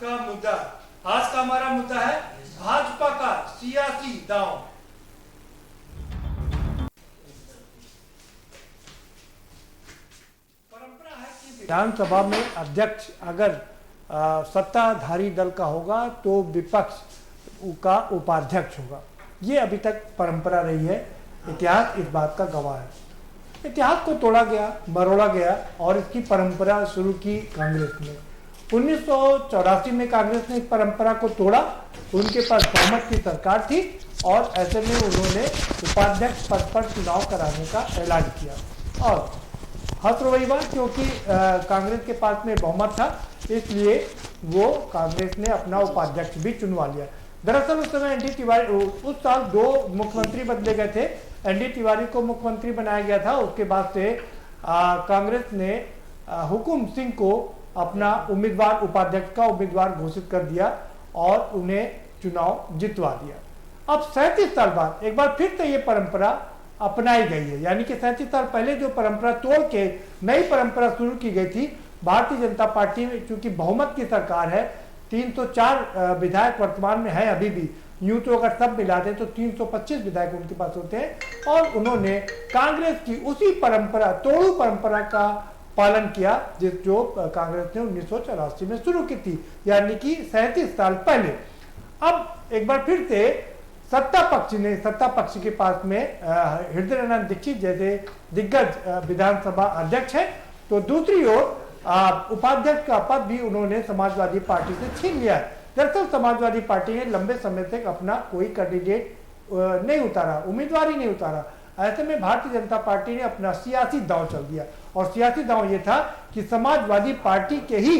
का मुद्दा। आज का हमारा मुद्दा है भाजपा का सियासी दांव। परंपरा है कि विधानसभा में अध्यक्ष अगर सत्ताधारी दल का होगा तो विपक्ष का उपाध्यक्ष होगा। ये अभी तक परंपरा रही है। इतिहास इस बात का गवाह है। इतिहास को तोड़ा गया, मरोड़ा गया और इसकी परंपरा शुरू की कांग्रेस ने। 1984 में कांग्रेस ने इस परंपरा को तोड़ा। उनके पास बहुमत की सरकार थी और ऐसे में उन्होंने उपाध्यक्ष पद पर चुनाव कराने का ऐलान किया। और हंस रही बात, क्योंकि कांग्रेस के पास में बहुमत था, इसलिए वो कांग्रेस ने अपना उपाध्यक्ष भी चुनवा लिया। दरअसल उस समय एनडी तिवारी, उस साल 2 मुख्यमंत्री बदले गए थे। एनडी तिवारी को मुख्यमंत्री बनाया गया था। उसके बाद से कांग्रेस ने हुकुम सिंह को अपना उम्मीदवार, उपाध्यक्ष का उम्मीदवार घोषित कर दिया और उन्हें चुनाव जितवा दिया। अब 37 साल बाद एक बार फिर से ये परंपरा अपनाई गई है। यानी कि 37 साल पहले जो परंपरा तोड़ के नई परंपरा शुरू की गई थी, भारतीय जनता पार्टी में चूंकि बहुमत की सरकार है, 304 विधायक वर्तमान में है अभी भी। यूं तो अगर सब मिला दें तो 325 विधायक उनके पास होते हैं। और उन्होंने कांग्रेस की उसी परंपरा, तोड़ू परंपरा का पालन किया जो कांग्रेस ने 1984 में शुरू की थी, यानी कि 37 साल पहले। अब एक बार फिर से सत्ता पक्ष के पास में हृदयानंद दीक्षित जैसे दिग्गज विधानसभा अध्यक्ष है, तो दूसरी ओर उपाध्यक्ष का पद भी उन्होंने समाजवादी पार्टी से छीन लिया है। दरअसल समाजवादी पार्टी ने लंबे समय तक अपना कोई कैंडिडेट नहीं उतारा, उम्मीदवार ही नहीं उतारा। ऐसे में भारतीय जनता पार्टी ने अपना सियासी दांव चल दिया और सियासी दांव ये था कि समाजवादी पार्टी के ही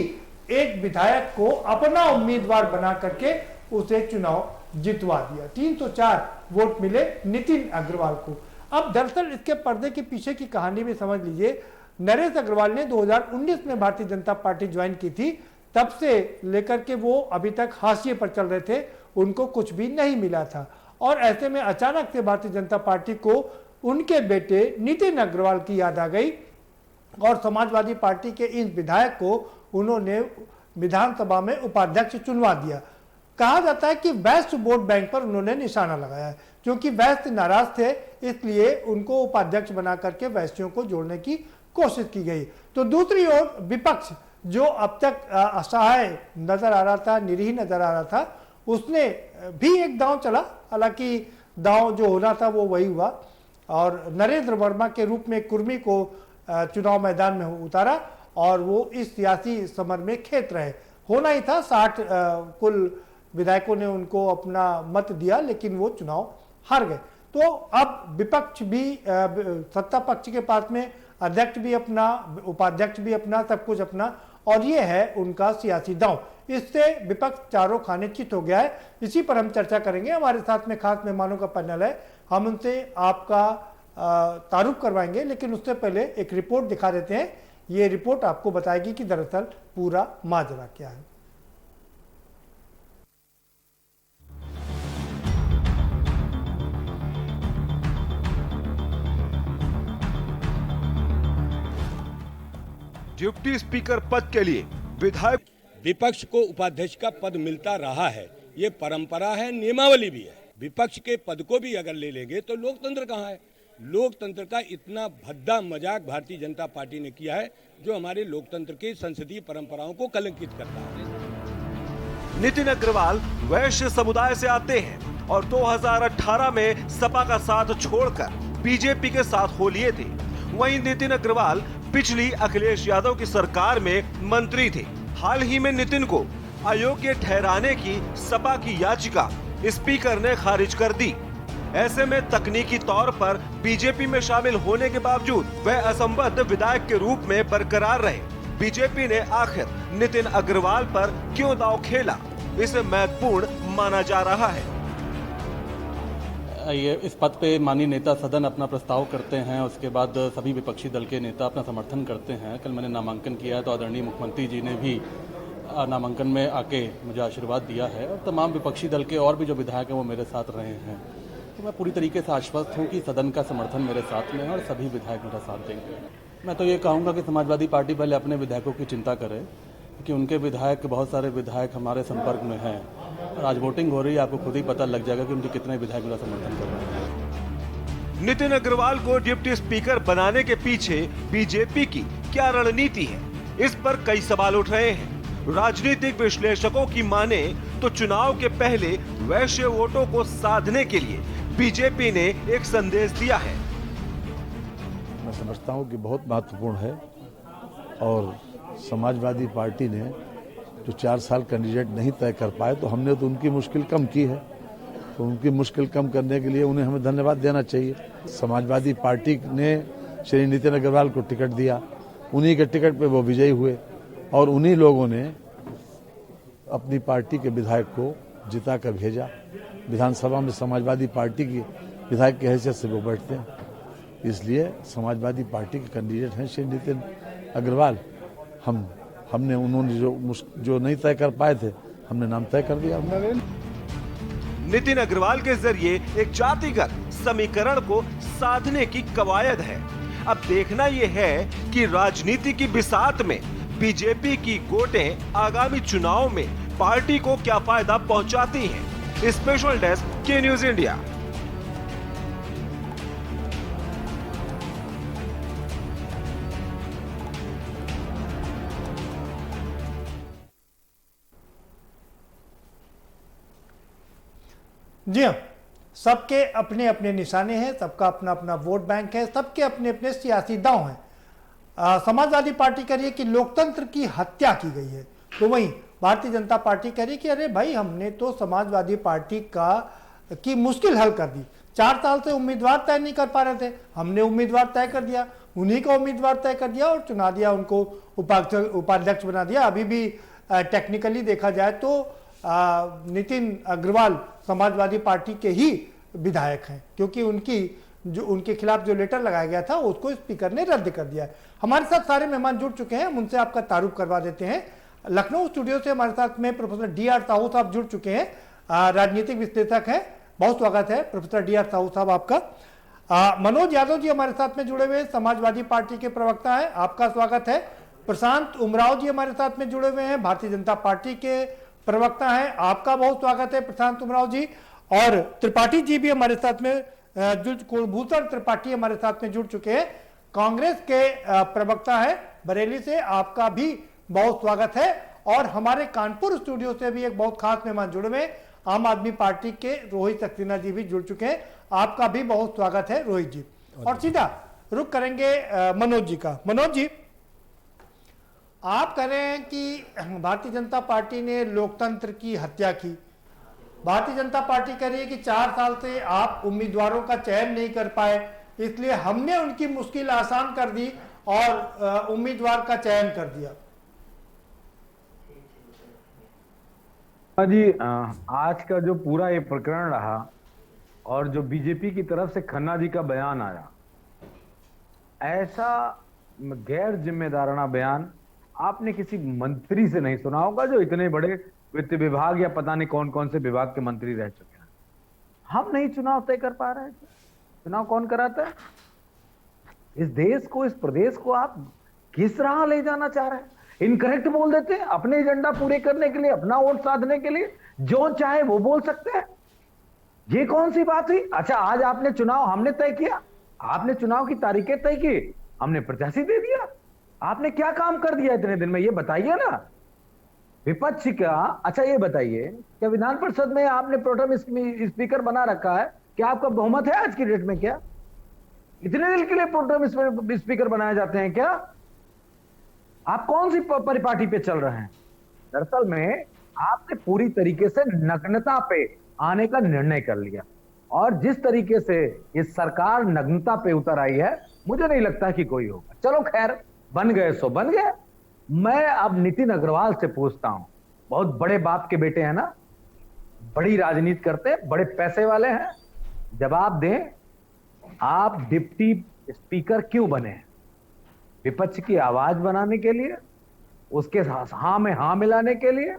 एक विधायक को अपना उम्मीदवार बना करके उसे चुनाव जितवा दिया। 304 वोट मिले नितिन अग्रवाल को। अब दरअसल इसके पर्दे के पीछे की कहानी भी समझ लीजिए। नरेश अग्रवाल ने 2019 में भारतीय जनता पार्टी ज्वाइन की थी। तब से लेकर के वो अभी तक हाशिए पर चल रहे थे, उनको कुछ भी नहीं मिला था। और ऐसे में अचानक से भारतीय जनता पार्टी को उनके बेटे नितिन अग्रवाल की याद आ गई और समाजवादी पार्टी के इस विधायक को उन्होंने विधानसभा में उपाध्यक्ष चुनवा दिया। कहा जाता है कि वैश्य वोट बैंक पर उन्होंने निशाना लगाया है। क्योंकि वैश्य नाराज थे, इसलिए उनको उपाध्यक्ष बना करके वैश्यों को जोड़ने की कोशिश की गई। तो दूसरी ओर विपक्ष जो अब तक असहाय नजर आ रहा था, निरीह नजर आ रहा था, उसने भी एक दांव चला। हालांकि दांव जो होना था वो वही हुआ और नरेंद्र वर्मा के रूप में कुर्मी को चुनाव मैदान में उतारा और वो इस सियासी समर में खेत रहे। होना ही था, 60 कुल विधायकों ने उनको अपना मत दिया, लेकिन वो चुनाव हार गए। तो अब विपक्ष भी, सत्ता पक्ष के पास में अध्यक्ष भी अपना, उपाध्यक्ष भी अपना, सब कुछ अपना, और ये है उनका सियासी दांव। इससे विपक्ष चारों खाने चित हो गया है। इसी पर हम चर्चा करेंगे। हमारे साथ में खास मेहमानों का पैनल है, हम उनसे आपका तारुफ करवाएंगे, लेकिन उससे पहले एक रिपोर्ट दिखा देते हैं। ये रिपोर्ट आपको बताएगी कि दरअसल पूरा माजरा क्या है। डिप्टी स्पीकर पद के लिए विधायक, विपक्ष को उपाध्यक्ष का पद मिलता रहा है, ये परंपरा है, नियमावली भी है। विपक्ष के पद को भी अगर ले लेंगे तो लोकतंत्र कहाँ है? लोकतंत्र का इतना भद्दा मजाक भारतीय जनता पार्टी ने किया है, जो हमारे लोकतंत्र की संसदीय परंपराओं को कलंकित करता है। नितिन अग्रवाल वैश्य समुदाय से आते हैं और 2018 में सपा का साथ छोड़कर बीजेपी के साथ हो लिए थे। वहीं नितिन अग्रवाल पिछली अखिलेश यादव की सरकार में मंत्री थे। हाल ही में नितिन को अयोग्य ठहराने की सपा की याचिका स्पीकर ने खारिज कर दी। ऐसे में तकनीकी तौर पर बीजेपी में शामिल होने के बावजूद वह असंबद्ध विधायक के रूप में बरकरार रहे। बीजेपी ने आखिर नितिन अग्रवाल पर क्यों दांव खेला, इसे महत्वपूर्ण माना जा रहा है। ये इस पद पे माननीय नेता सदन अपना प्रस्ताव करते हैं, उसके बाद सभी विपक्षी दल के नेता अपना समर्थन करते हैं। कल मैंने नामांकन किया है तो आदरणीय मुख्यमंत्री जी ने भी नामांकन में आके मुझे आशीर्वाद दिया है और तमाम विपक्षी दल के और भी जो विधायक हैं वो मेरे साथ रहे हैं। तो मैं पूरी तरीके से आश्वस्त हूँ कि सदन का समर्थन मेरे साथ में है और सभी विधायक मेरा साथ देंगे। मैं तो ये कहूँगा कि समाजवादी पार्टी पहले अपने विधायकों की चिंता करे, क्योंकि उनके विधायक, बहुत सारे विधायक हमारे संपर्क में हैं और आज वोटिंग हो रही है, आपको खुद ही पता लग जाएगा कि उनके कितने विधायक मेरा समर्थन कर रहे हैं। नितिन अग्रवाल को डिप्टी स्पीकर बनाने के पीछे बीजेपी की क्या रणनीति है, इस पर कई सवाल उठ रहे हैं। राजनीतिक विश्लेषकों की माने तो चुनाव के पहले वैश्य वोटों को साधने के लिए बीजेपी ने एक संदेश दिया है। मैं समझता हूं कि बहुत महत्वपूर्ण है और समाजवादी पार्टी ने जो 4 साल कैंडिडेट नहीं तय कर पाए तो हमने तो उनकी मुश्किल कम की है, तो उनकी मुश्किल कम करने के लिए उन्हें हमें धन्यवाद देना चाहिए। समाजवादी पार्टी ने श्री नितिन अग्रवाल को टिकट दिया, उन्हीं के टिकट पे वो विजयी हुए और उन्हीं लोगों ने अपनी पार्टी के विधायक को जिता कर भेजा। विधानसभा में समाजवादी पार्टी की विधायक की हैसियत से वो बैठते हैं, इसलिए समाजवादी पार्टी के कैंडिडेट हैं श्री नितिन अग्रवाल। हमने उन्होंने जो नहीं तय कर पाए थे, हमने नाम तय कर दिया। नितिन अग्रवाल के जरिए एक जातिगत समीकरण को साधने की कवायद है। अब देखना यह है कि राजनीति की बिसात में बीजेपी की गोटें आगामी चुनाव में पार्टी को क्या फायदा पहुंचाती हैं। स्पेशल डेस्क के न्यूज इंडिया। जी हाँ, सबके अपने अपने निशाने हैं, सबका अपना अपना वोट बैंक है, सबके अपने अपने सियासी दांव हैं। समाजवादी पार्टी कह रही है कि लोकतंत्र की हत्या की गई है, तो वहीं भारतीय जनता पार्टी कह रही है कि अरे भाई, हमने तो समाजवादी पार्टी की मुश्किल हल कर दी। 4 साल से उम्मीदवार तय नहीं कर पा रहे थे, हमने उम्मीदवार तय कर दिया, उन्हीं का उम्मीदवार तय कर दिया और चुना दिया, उनको उपाध्यक्ष बना दिया। अभी भी टेक्निकली देखा जाए तो नितिन अग्रवाल समाजवादी पार्टी के ही विधायक हैं, क्योंकि उनके खिलाफ जो लेटर लगाया गया था उसको स्पीकर ने रद्द कर दिया है। हमारे साथ सारे मेहमान जुड़ चुके हैं, हम उनसे आपका तारुफ करवा देते हैं। लखनऊ स्टूडियो से हमारे साथ में प्रोफेसर डी.आर. साहू साहब जुड़ चुके हैं, राजनीतिक विश्लेषक हैं। बहुत स्वागत है प्रोफेसर डी.आर. साहू साहब आपका। मनोज यादव जी हमारे साथ में जुड़े हुए समाजवादी पार्टी के प्रवक्ता हैं, आपका स्वागत है। प्रशांत उमराव जी हमारे साथ में जुड़े हुए हैं, भारतीय जनता पार्टी के प्रवक्ता हैं, आपका बहुत स्वागत है प्रशांत उमराव जी। और त्रिपाठी जी भी हमारे साथ में कुलभूषण त्रिपाठी हमारे साथ में जुड़ चुके हैं, कांग्रेस के प्रवक्ता है बरेली से, आपका भी बहुत स्वागत है। और हमारे कानपुर स्टूडियो से भी एक बहुत खास मेहमान जुड़े हुए, आम आदमी पार्टी के रोहित सक्सेना जी भी जुड़ चुके हैं, आपका भी बहुत स्वागत है रोहित जी। और सीधा रुक करेंगे मनोज जी का। मनोज जी, आप कह रहे हैं कि भारतीय जनता पार्टी ने लोकतंत्र की हत्या की। भारतीय जनता पार्टी कह रही है कि 4 साल से आप उम्मीदवारों का चयन नहीं कर पाए, इसलिए हमने उनकी मुश्किल आसान कर दी और उम्मीदवार का चयन कर दिया। जी, आज का जो पूरा ये प्रकरण रहा और जो बीजेपी की तरफ से खन्ना जी का बयान आया, ऐसा गैर जिम्मेदाराना बयान आपने किसी मंत्री से नहीं सुना होगा, जो इतने बड़े वित्त विभाग या पता नहीं कौन कौन से विभाग के मंत्री रह चुके हैं। हम नहीं चुनाव तय कर पा रहे हैं, चुनाव कौन कराता है? इस देश को, इस प्रदेश को आप किस राह ले जाना चाह रहे हैं? इनकरेक्ट बोल देते हैं अपने एजेंडा पूरे करने के लिए, अपना वोट साधने के लिए, जो चाहे वो बोल सकते हैं। ये कौन सी बात हुई? अच्छा, आज आपने चुनाव हमने तय किया, आपने चुनाव की तारीखें तय की, हमने प्रत्याशी दे दिया। आपने क्या काम कर दिया इतने दिन में, ये बताइए ना। विपक्ष का, अच्छा ये बताइए, क्या विधान परिषद में आपने प्रोटेम स्पीकर बना रखा है? क्या आपका बहुमत है आज की डेट में? क्या इतने दिन के लिए प्रोटेम स्पीकर बनाए जाते हैं क्या? आप कौन सी परिपाटी पे चल रहे हैं? दरअसल में आपने पूरी तरीके से नग्नता पे आने का निर्णय कर लिया, और जिस तरीके से ये सरकार नग्नता पे उतर आई है, मुझे नहीं लगता कि कोई होगा। चलो खैर, बन गए सो बन गए। मैं अब नितिन अग्रवाल से पूछता हूं, बहुत बड़े बाप के बेटे हैं ना, बड़ी राजनीति करते हैं, बड़े पैसे वाले हैं, जवाब दें, आप डिप्टी स्पीकर क्यों बने? विपक्ष की आवाज बनाने के लिए, उसके हाँ में हाँ मिलाने के लिए,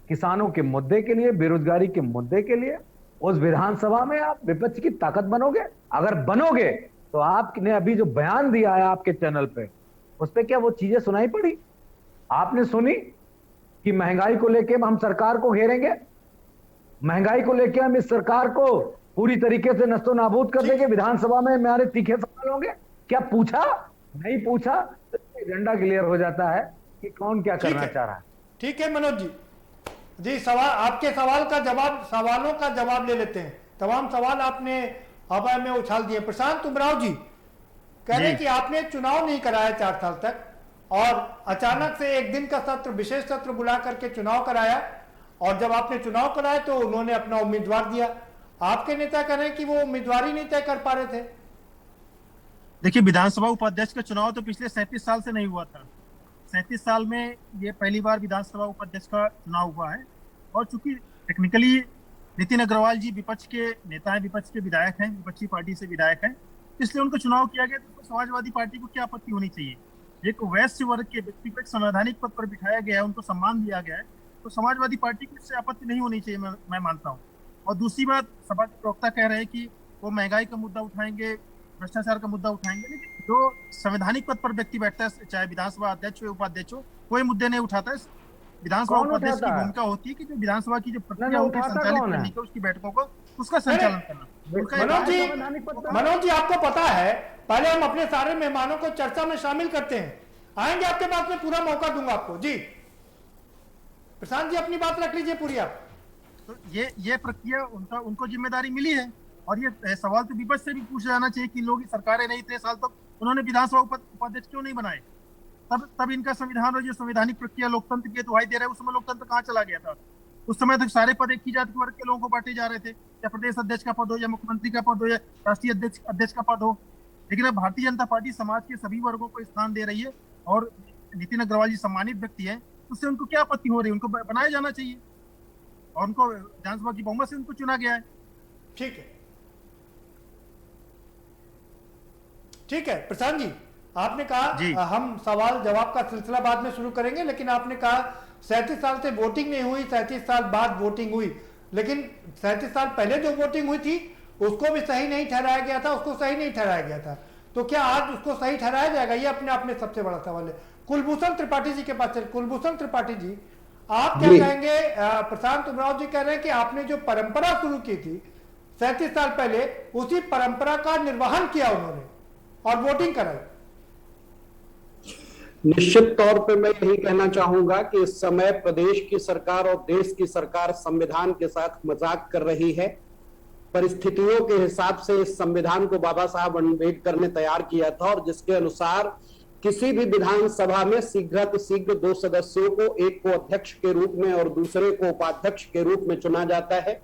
किसानों के मुद्दे के लिए, बेरोजगारी के मुद्दे के लिए? उस विधानसभा में आप विपक्ष की ताकत बनोगे? अगर बनोगे तो आपने अभी जो बयान दिया है आपके चैनल पे, उस पर क्या वो चीजें सुनाई पड़ी? आपने सुनी? कि महंगाई को लेके हम सरकार को घेरेंगे, महंगाई को लेके हम इस सरकार को पूरी तरीके से नस्तो नाबूद कर देंगे, विधानसभा में हमारे तीखे सवाल होंगे? क्या पूछा? नहीं पूछा तो एजेंडा क्लियर हो जाता है कि कौन क्या करना चाह रहा है। ठीक है मनोज जी, जी सवाल, आपके सवालों का जवाब ले लेते हैं। तमाम सवाल आपने हवा में उछाल दिए। प्रशांत उमराव जी कह रहे हैं कि आपने चुनाव नहीं कराया 4 साल तक, और अचानक से एक दिन का सत्र, विशेष सत्र बुला करके चुनाव कराया, और जब आपने चुनाव कराया तो उन्होंने अपना उम्मीदवार दिया। आपके नेता कह रहे हैं कि वो उम्मीदवार ही नहीं तय कर पा रहे थे। देखिए, विधानसभा उपाध्यक्ष का चुनाव तो पिछले 37 साल से नहीं हुआ था। 37 साल में ये पहली बार विधानसभा उपाध्यक्ष का चुनाव हुआ है। और चूंकि टेक्निकली नितिन अग्रवाल जी विपक्ष के नेता हैं, विपक्ष के विधायक हैं, विपक्षी पार्टी से विधायक हैं, इसलिए उनका चुनाव किया गया। तो समाजवादी पार्टी को क्या आपत्ति होनी चाहिए? एक वैश्य वर्ग के व्यक्ति को एक संवैधानिक पद पर बिठाया गया है, उनको सम्मान दिया गया है, तो समाजवादी पार्टी को इससे आपत्ति नहीं होनी चाहिए, मैं मानता हूँ। और दूसरी बात, सभा के प्रवक्ता कह रहे हैं कि वो महंगाई का मुद्दा उठाएंगे, भ्रष्टाचार का मुद्दा उठाएंगे, लेकिन जो संवैधानिक पद पर व्यक्ति बैठता है, चाहे विधानसभा अध्यक्ष हो, उपाध्यक्ष हो, कोई मुद्दे नहीं उठाता है। विधानसभा उपाध्यक्ष की भूमिका होती है कि जो विधानसभा की जो प्रक्रिया होती है संचालित करने की, उसकी बैठकों को, उसका संचालन करना। मनोज जी आपको पता है, पहले हम अपने सारे मेहमानों को चर्चा में शामिल करते हैं, आएंगे आपके पास में पूरा मौका दूंगा आपको। जी प्रशांत जी अपनी बात रख लीजिए पूरी आप। तो ये प्रक्रिया उनको जिम्मेदारी मिली है, और ये सवाल तो विपक्ष से भी पूछा जाना चाहिए कि लोग सरकारें नहीं, इतने साल तक उन्होंने विधानसभा उपाध्यक्ष क्यों नहीं बनाए? तब इनका संविधान और जो संवैधानिक प्रक्रिया लोकतंत्र की दुहाई दे रहा है, उस समय लोकतंत्र कहाँ चला गया था? उस समय तक सारे पद एक ही जाति वर्ग के लोगों को बांटे जा रहे थे, या प्रदेश अध्यक्ष का पद हो, या मुख्यमंत्री का पद हो, या राष्ट्रीय अध्यक्ष का पद हो। लेकिन अब भारतीय जनता पार्टी समाज के सभी वर्गों को स्थान दे रही है, और नितिन अग्रवाल जी सम्मानित व्यक्ति है, उससे उनको क्या आपत्ति हो रही है? उनको बनाया जाना चाहिए, और उनको विधानसभा की बहुमत से उनको चुना गया है। ठीक है प्रशांत जी, आपने कहा हम सवाल जवाब का सिलसिला बाद में शुरू करेंगे, लेकिन आपने कहा 37 साल से वोटिंग नहीं हुई, 37 साल बाद वोटिंग हुई, लेकिन 37 साल पहले जो वोटिंग हुई थी उसको भी सही नहीं ठहराया गया था, उसको सही नहीं ठहराया गया था, तो क्या आज उसको सही ठहराया जाएगा? ये अपने आप में सबसे बड़ा सवाल है। कुलभूषण त्रिपाठी जी के पास चल। कुलभूषण त्रिपाठी जी, आप क्या कहेंगे? प्रशांत उमराव जी कह रहे हैं कि आपने जो परंपरा शुरू की थी 37 साल पहले, उसी परंपरा का निर्वहन किया उन्होंने और वोटिंग कराई। निश्चित तौर पे मैं यही कहना चाहूंगा कि इस समय प्रदेश की सरकार और देश की सरकार संविधान के साथ मजाक कर रही है। परिस्थितियों के हिसाब से इस संविधान को बाबा साहब अम्बेडकर ने तैयार किया था, और जिसके अनुसार किसी भी विधानसभा में शीघ्र 2 सदस्यों को, एक को अध्यक्ष के रूप में और दूसरे को उपाध्यक्ष के रूप में चुना जाता है।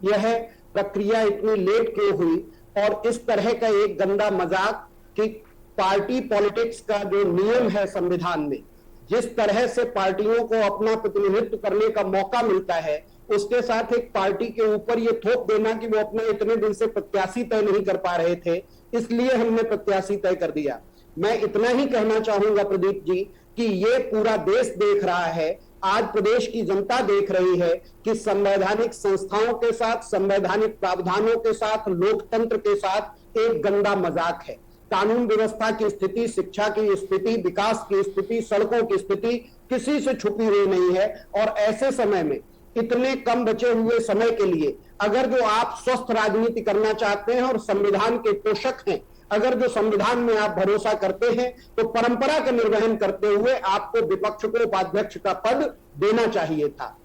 यह प्रक्रिया इतनी लेट क्यों हुई? और इस तरह का एक गंदा मजाक कि पार्टी पॉलिटिक्स का जो नियम है संविधान में, जिस तरह से पार्टियों को अपना प्रतिनिधित्व करने का मौका मिलता है, उसके साथ एक पार्टी के ऊपर ये थोप देना कि वो अपने इतने दिन से प्रत्याशी तय नहीं कर पा रहे थे, इसलिए हमने प्रत्याशी तय कर दिया। मैं इतना ही कहना चाहूंगा प्रदीप जी कि ये पूरा देश देख रहा है, आज प्रदेश की जनता देख रही है कि संवैधानिक संस्थाओं के साथ, संवैधानिक प्रावधानों के साथ, लोकतंत्र के साथ एक गंदा मजाक है। कानून व्यवस्था की स्थिति, शिक्षा की स्थिति, विकास की स्थिति, सड़कों की स्थिति किसी से छुपी हुई नहीं है। और ऐसे समय में, इतने कम बचे हुए समय के लिए, अगर जो आप स्वस्थ राजनीति करना चाहते हैं और संविधान के पोषक हैं, अगर जो संविधान में आप भरोसा करते हैं, तो परंपरा का निर्वहन करते हुए आपको विपक्ष को उपाध्यक्ष का पद देना चाहिए था।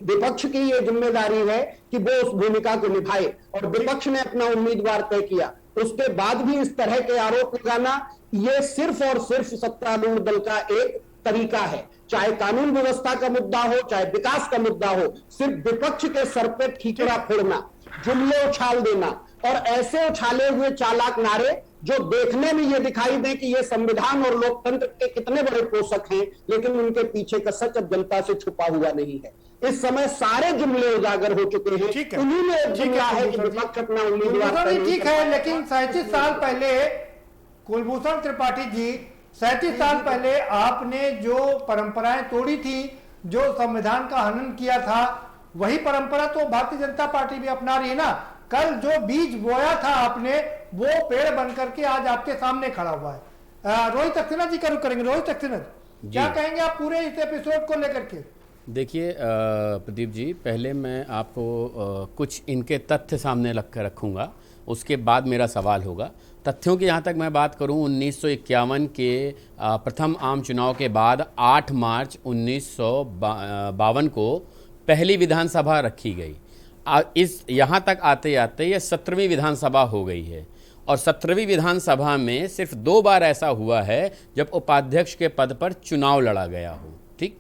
विपक्ष की ये जिम्मेदारी है कि वो उस भूमिका को निभाए, और विपक्ष ने अपना उम्मीदवार तय किया। उसके बाद भी इस तरह के आरोप लगाना, ये सिर्फ और सिर्फ सत्तारूढ़ दल का एक तरीका है। चाहे कानून व्यवस्था का मुद्दा हो, चाहे विकास का मुद्दा हो, सिर्फ विपक्ष के सर पे ठीकरा फोड़ना, जुमले उछाल देना, और ऐसे उछाले हुए चालाक नारे जो देखने में ये दिखाई दे कि ये संविधान और लोकतंत्र के कितने बड़े पोषक हैं, लेकिन उनके पीछे का सच अब जनता से छुपा हुआ नहीं है। इस समय सारे जुमले उजागर हो चुके हैं। उन्हीं में एक जुमला है कि विपक्ष अपना उम्मीदवार। ठीक है, लेकिन 37 साल पहले कुलभूषण त्रिपाठी जी, 37 साल पहले आपने जो परंपराएं तोड़ी थी, जो संविधान का हनन किया था, वही परंपरा तो भारतीय जनता पार्टी भी अपना रही है ना। कल जो बीज बोया था आपने, वो पेड़ बनकर के आज आपके सामने खड़ा हुआ है। रोहित सक्सेना जी का रुख करेंगे। रोहित सक्सेना, क्या कहेंगे आप पूरे इस एपिसोड को लेकर के? देखिए प्रदीप जी, पहले मैं आपको कुछ इनके तथ्य सामने रखूँगा, उसके बाद मेरा सवाल होगा। तथ्यों की जहाँ तक मैं बात करूँ, 1951 के प्रथम आम चुनाव के बाद 8 मार्च 1952 को पहली विधानसभा रखी गई। इस यहाँ तक आते आते ये 17वीं विधानसभा हो गई है, और 17वीं विधानसभा में सिर्फ 2 बार ऐसा हुआ है जब उपाध्यक्ष के पद पर चुनाव लड़ा गया हो। ठीक,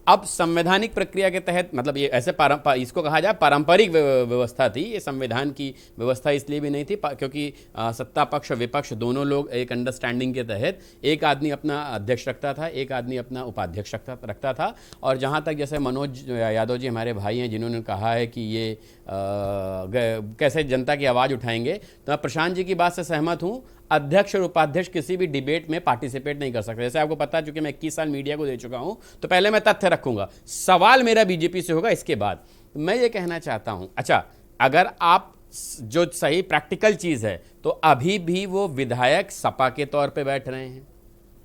अब संवैधानिक प्रक्रिया के तहत, मतलब ये ऐसे इसको कहा जाए पारंपरिक व्यवस्था थी, ये संविधान की व्यवस्था इसलिए भी नहीं थी क्योंकि सत्ता पक्ष विपक्ष दोनों लोग एक अंडरस्टैंडिंग के तहत एक आदमी अपना अध्यक्ष रखता था, एक आदमी अपना उपाध्यक्ष रखता था। और जहाँ तक जैसे मनोज यादव जी हमारे भाई हैं जिन्होंने कहा है कि ये कैसे जनता की आवाज़ उठाएंगे, तो मैं प्रशांत जी की बात से सहमत हूँ। अध्यक्ष और उपाध्यक्ष किसी भी डिबेट में पार्टिसिपेट नहीं कर सकते। जैसे आपको पता है, चूंकि मैं 21 साल मीडिया को दे चुका हूं, तो पहले मैं तथ्य रखूंगा, सवाल मेरा बीजेपी से होगा इसके बाद। मैं ये कहना चाहता हूं, अच्छा, अगर आप जो सही प्रैक्टिकल चीज़ है, तो अभी भी वो विधायक सपा के तौर पे बैठ रहे हैं,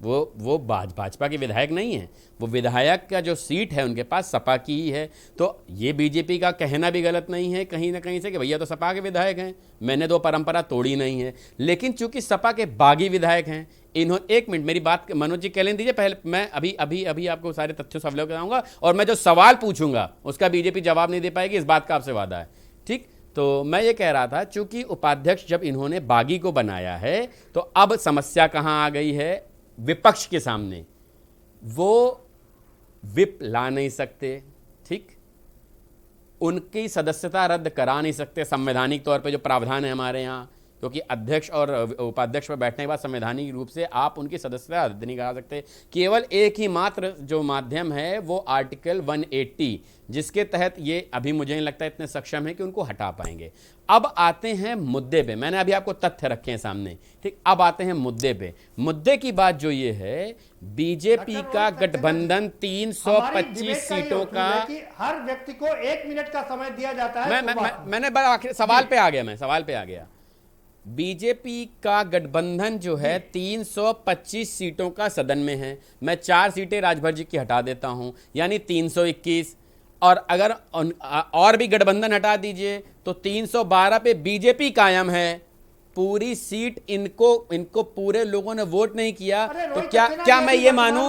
वो भाजपा के विधायक नहीं है, वो विधायक का जो सीट है उनके पास सपा की ही है। तो ये बीजेपी का कहना भी गलत नहीं है कहीं ना कहीं से कि भैया तो सपा के विधायक हैं, मैंने तो परंपरा तोड़ी नहीं है। लेकिन चूंकि सपा के बागी विधायक हैं, इन्होंने, एक मिनट मेरी बात मनोज जी कह लें दीजिए, पहले मैं अभी आपको सारे तथ्यों से अवलोकन कराऊंगा, और मैं जो सवाल पूछूंगा उसका बीजेपी जवाब नहीं दे पाएगी, इस बात का आपसे वादा है। ठीक, तो मैं ये कह रहा था, चूंकि उपाध्यक्ष जब इन्होंने बागी को बनाया है, तो अब समस्या कहां आ गई है, विपक्ष के सामने वो विप ला नहीं सकते, ठीक, उनकी सदस्यता रद्द करा नहीं सकते संवैधानिक तौर पे जो प्रावधान है हमारे यहाँ, क्योंकि अध्यक्ष और उपाध्यक्ष पर बैठने के बाद संवैधानिक रूप से आप उनकी सदस्यता रद्द नहीं करा सकते। केवल एक ही मात्र जो माध्यम है वो आर्टिकल 180, जिसके तहत ये अभी मुझे नहीं लगता इतने सक्षम है कि उनको हटा पाएंगे। अब आते हैं मुद्दे पे, मैंने अभी आपको तथ्य रखे हैं सामने, ठीक, अब आते हैं मुद्दे पे। मुद्दे की बात जो ये है, बीजेपी का गठबंधन 325 सीटों का, हर व्यक्ति को 1 मिनट का समय दिया जाता है। मैंने सवाल पे आ गया। बीजेपी का गठबंधन जो है 325 सीटों का सदन में है, मैं 4 सीटें राजभर जी की हटा देता हूं, यानी 321, और अगर और भी गठबंधन हटा दीजिए तो 312 पे बीजेपी कायम है। पूरी सीट इनको पूरे लोगों ने वोट नहीं किया, तो क्या मैं ये मानूं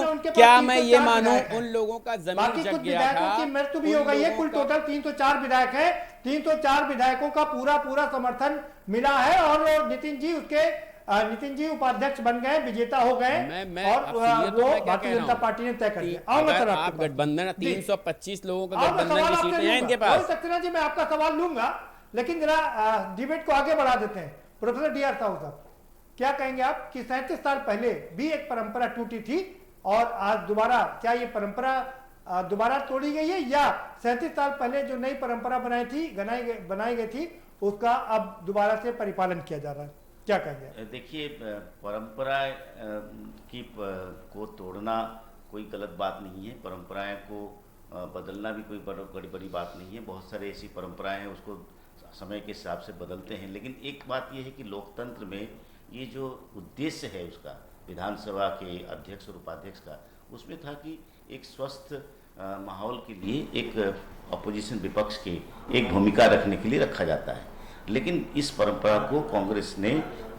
उन लोगों का जमीन जग गया था? की मृत्यु भी हो गई है। कुल टोटल 304 विधायक है, 304 विधायकों का पूरा समर्थन मिला है, और नितिन जी उपाध्यक्ष बन गए, विजेता हो गए, और वो भारतीय जनता पार्टी ने तय कर दिया। अगर आप गठबंधन 325 लोगों का गठबंधन की सीटें हैं इनके पास। सक्सेना जी, मैं आपका सवाल लूंगा, लेकिन जरा डिबेट को आगे बढ़ा देते हैं। Professor DR. साहू साहब, क्या कहेंगे आप कि 37 साल पहले भी एक परंपरा टूटी थी, और आज दोबारा क्या ये परंपरा दोबारा तोड़ी गई है, या 37 साल पहले जो नई परंपरा बनाई गई थी उसका अब दोबारा से परिपालन किया जा रहा है? क्या कहेंगे? देखिए, परंपरा को तोड़ना कोई गलत बात नहीं है, परंपराएं को बदलना भी कोई बड़ी बात नहीं है। बहुत सारे ऐसी परंपराएं हैं, उसको समय के हिसाब से बदलते हैं। लेकिन एक बात यह है कि लोकतंत्र में ये जो उद्देश्य है उसका, विधानसभा के अध्यक्ष और उपाध्यक्ष का, उसमें था कि एक स्वस्थ माहौल के लिए एक अपोजिशन विपक्ष की एक भूमिका रखने के लिए रखा जाता है। लेकिन इस परंपरा को कांग्रेस ने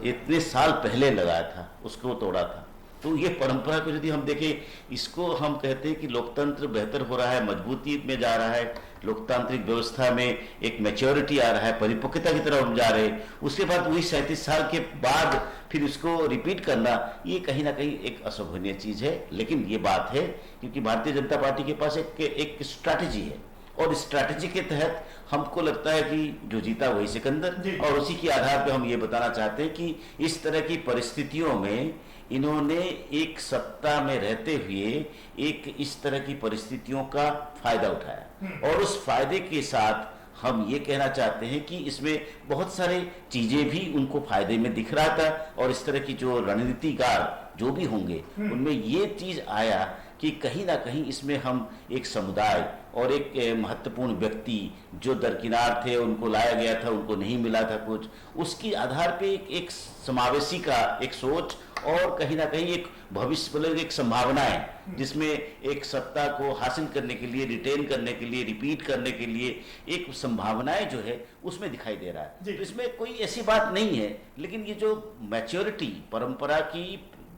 इतने साल पहले लगाया था, उसको तोड़ा था। तो ये परंपरा को यदि हम देखें, इसको हम कहते हैं कि लोकतंत्र बेहतर हो रहा है, मजबूती में जा रहा है, लोकतांत्रिक व्यवस्था में एक मैच्योरिटी आ रहा है, परिपक्वता की तरफ हम जा रहे हैं। उसके बाद वही 37 साल के बाद फिर उसको रिपीट करना, ये कहीं ना कहीं एक अशोभनीय चीज है। लेकिन ये बात है क्योंकि भारतीय जनता पार्टी के पास एक स्ट्रैटेजी है, और स्ट्रैटेजी के तहत हमको लगता है कि जो जीता वही सिकंदर, और उसी के आधार पे हम ये बताना चाहते हैं कि इस तरह की परिस्थितियों में इन्होंने एक सत्ता में रहते हुए एक इस तरह की परिस्थितियों का फायदा उठाया, और उस फायदे के साथ हम ये कहना चाहते हैं कि इसमें बहुत सारे चीजें भी उनको फायदे में दिख रहा था, और इस तरह की जो रणनीतिकार जो भी होंगे उनमें ये चीज आया कि कहीं ना कहीं इसमें हम एक समुदाय और एक महत्वपूर्ण व्यक्ति जो दरकिनार थे उनको लाया गया था, उनको नहीं मिला था कुछ, उसकी आधार पे एक समावेशी का एक सोच और कहीं ना कहीं एक भविष्य मतलब एक संभावनाएं जिसमें एक सत्ता को हासिल करने के लिए, रिटेन करने के लिए, रिपीट करने के लिए एक संभावनाएं जो है उसमें दिखाई दे रहा है। तो इसमें कोई ऐसी बात नहीं है, लेकिन ये जो मैच्योरिटी परंपरा की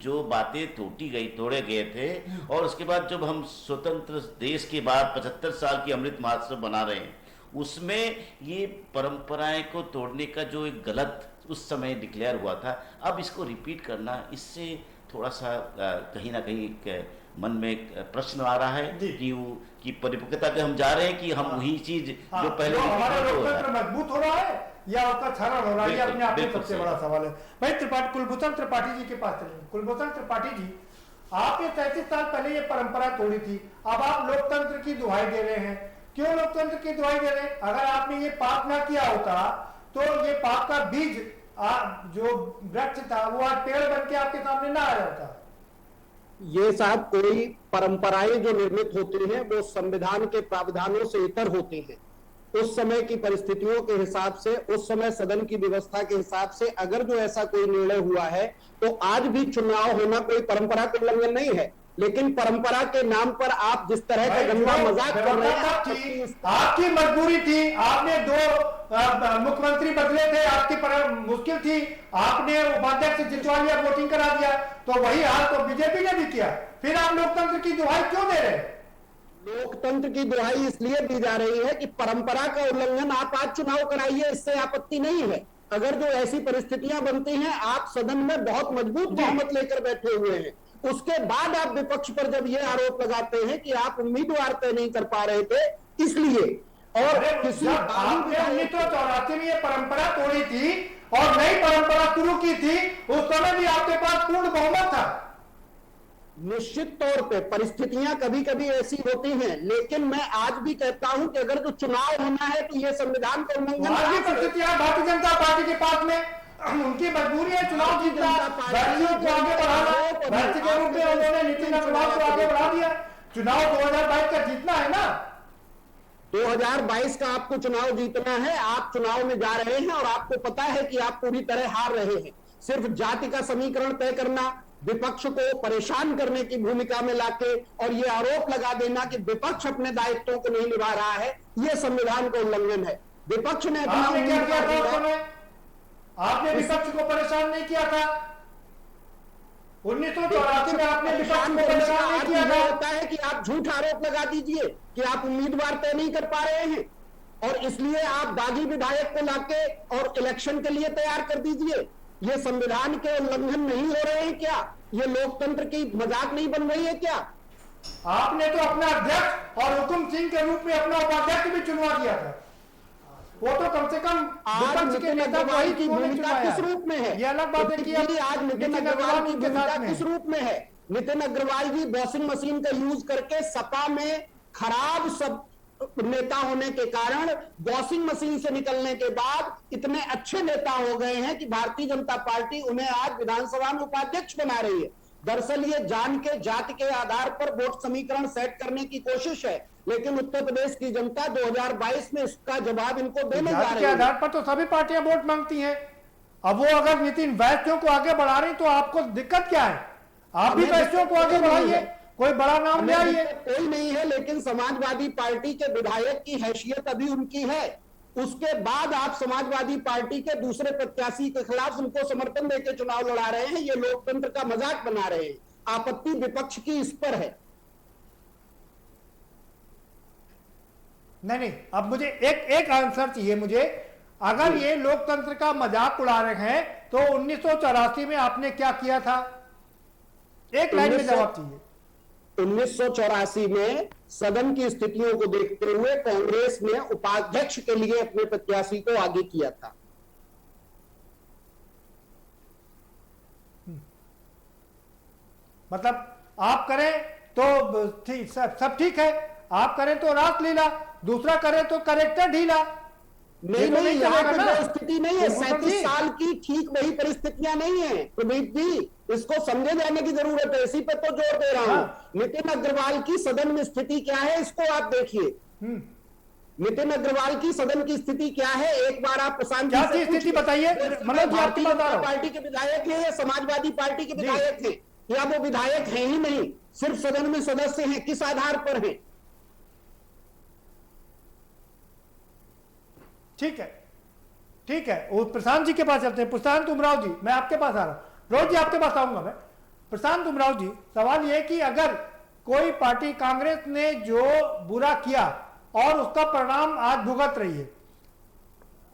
जो बातें तोड़े गए थे और उसके बाद जब हम स्वतंत्र देश के बाद 75 साल की अमृत महोत्सव बना रहे हैं, उसमें ये परंपराएं को तोड़ने का जो एक गलत उस समय डिक्लेयर हुआ था, अब इसको रिपीट करना, इससे थोड़ा सा कहीं ना कहीं एक मन में एक प्रश्न आ रहा है कि परिपक्वता पे हम जा रहे हैं कि हम वही चीज जो पहले हमारा लोकतंत्र मजबूत हो रहा है या उसका क्षरण हो रहा है, ये अपने आप में सबसे बड़ा सवाल है। भाई कुलभूषण त्रिपाठी जी के पास चलेंगे। कुलभूषण त्रिपाठी जी, आपने 33 साल पहले ये परंपरा तोड़ी थी, अब आप लोकतंत्र की दुहाई दे रहे हैं। क्यों लोकतंत्र की दुहाई दे रहे हैं? अगर आपने ये पाप ना किया होता तो ये पाप का बीज जो वृक्ष था वो आज पेड़ बन के आपके सामने ना आया होता। ये साहब, कोई परंपराएं जो निर्मित होती हैं वो संविधान के प्रावधानों से इतर होती हैं। उस समय की परिस्थितियों के हिसाब से, उस समय सदन की व्यवस्था के हिसाब से अगर जो ऐसा कोई निर्णय हुआ है तो आज भी चुनाव होना कोई परंपरा का उल्लंघन नहीं है। लेकिन परंपरा के नाम पर आप जिस तरह का गंदा मजाक कर रहे हैं, आपकी मजबूरी थी, आपने 2 मुख्यमंत्री बदले थे, आपकी मुश्किल थी, आपने उपाध्यक्ष जितवा लिया, वोटिंग करा दिया, तो वही हाल तो बीजेपी ने भी किया। फिर आप लोकतंत्र की दुहाई क्यों दे रहे हैं? लोकतंत्र की दुहाई इसलिए दी जा रही है कि परंपरा का उल्लंघन, आप आज चुनाव कराइए, इससे आपत्ति नहीं है। अगर जो ऐसी परिस्थितियां बनती हैं, आप सदन में बहुत मजबूत बहुमत लेकर बैठे हुए हैं, उसके बाद आप विपक्ष पर जब ये आरोप लगाते हैं कि आप उम्मीदवार तय नहीं कर पा रहे थे इसलिए, और किसी आपने 1984 में ये परंपरा तोड़ी थी और नई परंपरा शुरू की थी, उस समय भी आपके पास पूर्ण बहुमत था। निश्चित तौर पे परिस्थितियां कभी कभी ऐसी होती हैं, लेकिन मैं आज भी कहता हूं कि अगर जो चुनाव होना है तो ये संविधान का उल्लंघन है। परिस्थितियां भारतीय जनता पार्टी के पास में उनकी मजबूरी है चुनाव जीतना, व्यक्तियों को आगे बढ़ाना, व्यक्ति के रूप में उन्होंने नीतिन अग्रवाल को आगे बढ़ा दिया। चुनाव 2022 का जीतना है ना, 2022 का आपको चुनाव जीतना है। आप चुनाव में जा रहे हैं और आपको पता है कि आप पूरी तरह हार रहे हैं। सिर्फ जाति का समीकरण तय करना, विपक्ष को परेशान करने की भूमिका में लाके और ये आरोप लगा देना कि विपक्ष अपने दायित्वों को नहीं निभा रहा है, ये संविधान का उल्लंघन है। विपक्ष ने आपने क्या किया था उस समय? आपने विपक्ष को परेशान नहीं किया था। 1984 में आपने विपक्ष को परेशान नहीं किया था। होता है कि आप झूठ आरोप लगा दीजिए कि आप उम्मीदवार तय नहीं कर पा रहे हैं और इसलिए आप बागी विधायक को लाके और इलेक्शन के लिए तैयार कर दीजिए। ये संविधान के उल्लंघन नहीं हो रहे हैं क्या? ये लोकतंत्र की मजाक नहीं बन रही है क्या? आपने तो अपना अध्यक्ष और हुकुम सिंह के रूप में अपना उपाध्यक्ष भी चुनवा दिया था। वो तो कम से कम विपक्ष के नेता की भूमिका किस रूप में है? ये अलग बात है कि आज नितिन अग्रवाल की भूमिका किस रूप में है? नितिन अग्रवाल जी वॉशिंग मशीन का यूज करके सपा में खराब सब नेता होने के कारण वॉशिंग मशीन से निकलने के बाद इतने अच्छे नेता हो गए हैं कि भारतीय जनता पार्टी उन्हें आज विधानसभा में उपाध्यक्ष बना रही है। दरअसल ये जान के जाति के आधार पर वोट समीकरण सेट करने की कोशिश है, लेकिन उत्तर प्रदेश की जनता 2022 में इसका जवाब इनको देने जा रही है। आधार पर तो सभी पार्टियां वोट मांगती हैं। अब वो अगर नितिन वैश्यों को आगे बढ़ा रही तो आपको दिक्कत क्या है? आप भी वैश्यों को आगे बढ़ाइए, कोई बड़ा नाम ले आइए। कोई नहीं है, लेकिन समाजवादी पार्टी के विधायक की हैसियत अभी उनकी है। उसके बाद आप समाजवादी पार्टी के दूसरे प्रत्याशी के खिलाफ उनको समर्थन देकर चुनाव लड़ा रहे हैं। ये लोकतंत्र का मजाक बना रहे हैं। आपत्ति विपक्ष की इस पर है। नहीं, अब मुझे एक आंसर चाहिए मुझे। अगर ये लोकतंत्र का मजाक उड़ा रहे हैं तो 1984 में आपने क्या किया था? एक लाइन में जवाब चाहिए। 1984 में सदन की स्थितियों को देखते हुए कांग्रेस ने उपाध्यक्ष के लिए अपने प्रत्याशी को आगे किया था। मतलब आप करें तो सब ठीक है, आप करें तो रासलीला, दूसरा करे तो करेक्टर ढीला। नहीं, यहाँ पर स्थिति नहीं है। 37 साल की ठीक वही परिस्थितियां नहीं है प्रदीप जी, इसको समझे जाने की जरूरत है। इसी पे तो जोर दे रहा हूं। नितिन अग्रवाल की सदन में स्थिति क्या है इसको आप देखिए। नितिन अग्रवाल की सदन की स्थिति क्या है, एक बार आप प्रशांत क्या जी से स्थिति बताइए। मनोज जी, आपकी भारतीय बात आ रहा जनता हूं। पार्टी के विधायक हैं या समाजवादी पार्टी के विधायक हैं, या वो विधायक हैं ही नहीं, सिर्फ सदन में सदस्य हैं, किस आधार पर हैं? ठीक है, ठीक है, वो प्रशांत जी के पास चलते हैं। प्रशांत उमराव जी, मैं आपके पास आ रहा हूं। रोज जी आपके पास आऊंगा मैं। प्रशांत उमराव जी, सवाल यह कि अगर कोई पार्टी, कांग्रेस ने जो बुरा किया और उसका परिणाम आज भुगत रही है,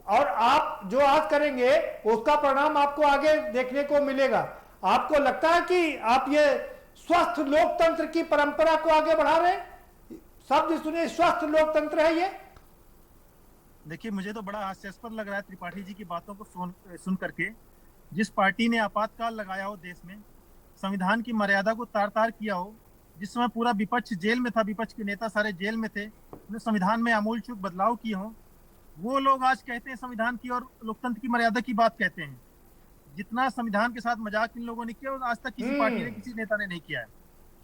और आप जो आज करेंगे उसका परिणाम आपको आगे देखने को मिलेगा, आपको लगता है कि आप ये स्वस्थ लोकतंत्र की परंपरा को आगे बढ़ा रहे हैं? शब्द सुने, स्वस्थ लोकतंत्र है ये? देखिए, मुझे तो बड़ा हास्यास्पद लग रहा है त्रिपाठी जी की बातों को सुन करके। जिस पार्टी ने आपातकाल लगाया हो देश में, संविधान की मर्यादा को तार तार किया हो, जिस समय पूरा विपक्ष जेल में था, विपक्ष के नेता सारे जेल में थे, उन्हें संविधान में आमूलचूल बदलाव किए हों, वो लोग आज कहते हैं संविधान की और लोकतंत्र की मर्यादा की बात कहते हैं। जितना संविधान के साथ मजाक इन लोगों ने किया, आज तक किसी पार्टी ने, किसी नेता ने नहीं किया है।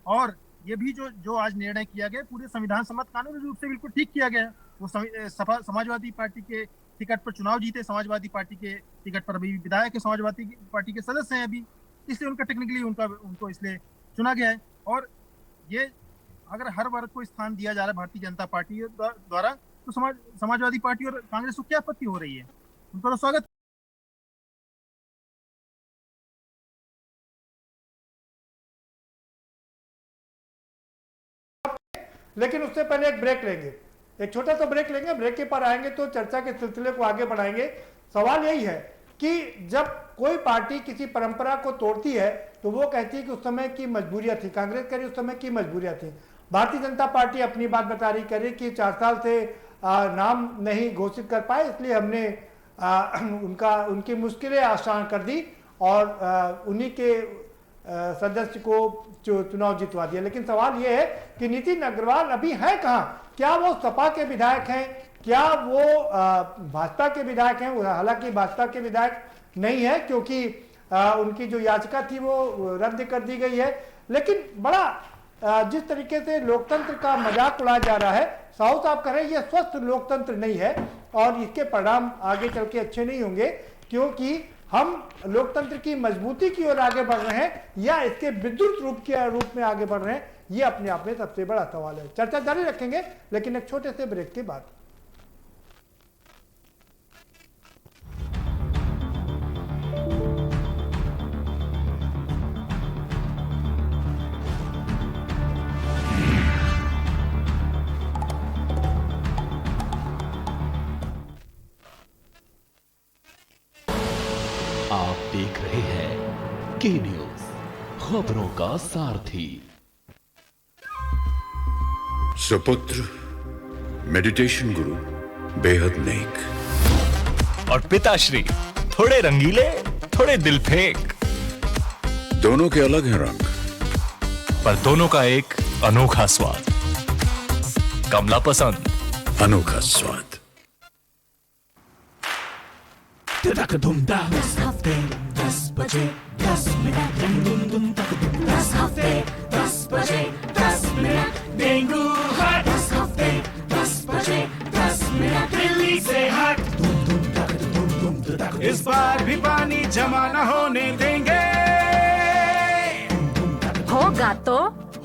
और ये भी जो आज निर्णय किया गया, पूरे संविधान सम्मत कानूनी रूप से बिल्कुल ठीक किया गया। वो समाजवादी पार्टी के टिकट पर चुनाव जीते, समाजवादी पार्टी के टिकट पर अभी विधायक है, समाजवादी पार्टी के सदस्य हैं अभी, इसलिए उनका टेक्निकली उनको इसलिए चुना गया है। और ये अगर हर वर्ग को स्थान दिया जा रहा है भारतीय जनता पार्टी द्वारा, तो समाजवादी पार्टी और कांग्रेस को क्या आपत्ति हो रही है? उनका तो स्वागत। लेकिन उससे पहले एक ब्रेक लेंगे, एक छोटा सा ब्रेक लेंगे। ब्रेक के पर आएंगे तो चर्चा के सिलसिले को आगे बढ़ाएंगे। सवाल यही है कि जब कोई पार्टी किसी परंपरा को तोड़ती है तो वो कहती है कि उस समय की मजबूरियां थी, कांग्रेस कह रही उस समय की मजबूरियां थी। भारतीय जनता पार्टी अपनी बात बता रही, कह रही कि 4 साल से नाम नहीं घोषित कर पाए, इसलिए हमने उनकी मुश्किलें आसान कर दी और उन्हीं के सदस्य को चुनाव जितवा दिया। लेकिन सवाल यह है कि नितिन अग्रवाल अभी है कहाँ? क्या वो सपा के विधायक हैं? क्या वो भाजपा के विधायक हैं? हालांकि भाजपा के विधायक नहीं है क्योंकि उनकी जो याचिका थी वो रद्द कर दी गई है। लेकिन बड़ा जिस तरीके से लोकतंत्र का मजाक उड़ाया जा रहा है, साहू साहब कह रहे हैं ये स्वस्थ लोकतंत्र नहीं है और इसके परिणाम आगे चल के अच्छे नहीं होंगे, क्योंकि हम लोकतंत्र की मजबूती की ओर आगे बढ़ रहे हैं या इसके विद्युत रूप में आगे बढ़ रहे हैं। ये अपने आप में सबसे बड़ा सवाल है। चर्चा जारी रखेंगे लेकिन एक छोटे से ब्रेक के बाद। आप देख रहे हैं के न्यूज, खबरों का सारथी। सुपुत्र मेडिटेशन गुरु बेहद नेक और पिताश्री थोड़े रंगीले, थोड़े दिल फेंक। दोनों के अलग हैं रंग, पर दोनों का एक अनोखा स्वाद। कमला पसंद, अनोखा स्वाद। 10 हफ्ते 10 बजे 10 मिनट, 10 हफ्ते 10 बजे 10 मिनट, डेंगू हट 10 हफ्ते 10 बजे 10 मिनट, दिल्ली से हट। इस बार भी पानी जमा न होने देंगे।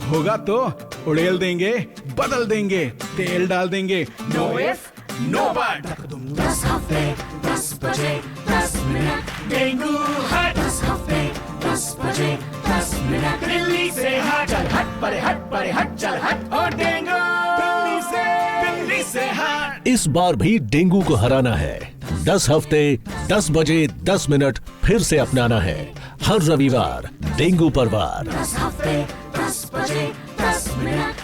होगा तो उड़ेल देंगे, बदल देंगे, तेल डाल देंगे। Know if no but. 10 हफ्ते 10 बजे 10 मिनट, डेंगू हट 10 हफ्ते 10 बजे 10 मिनट, दिल्ली से हट। चल हट परे हट चल हट। और डेंगू दिल्ली से हट। इस बार भी डेंगू को हराना है। 10 हफ्ते 10 बजे 10 मिनट फिर से अपनाना है। हर रविवार डेंगू पर वार। 10 हफ्ते 10 बजे 10 मिनट,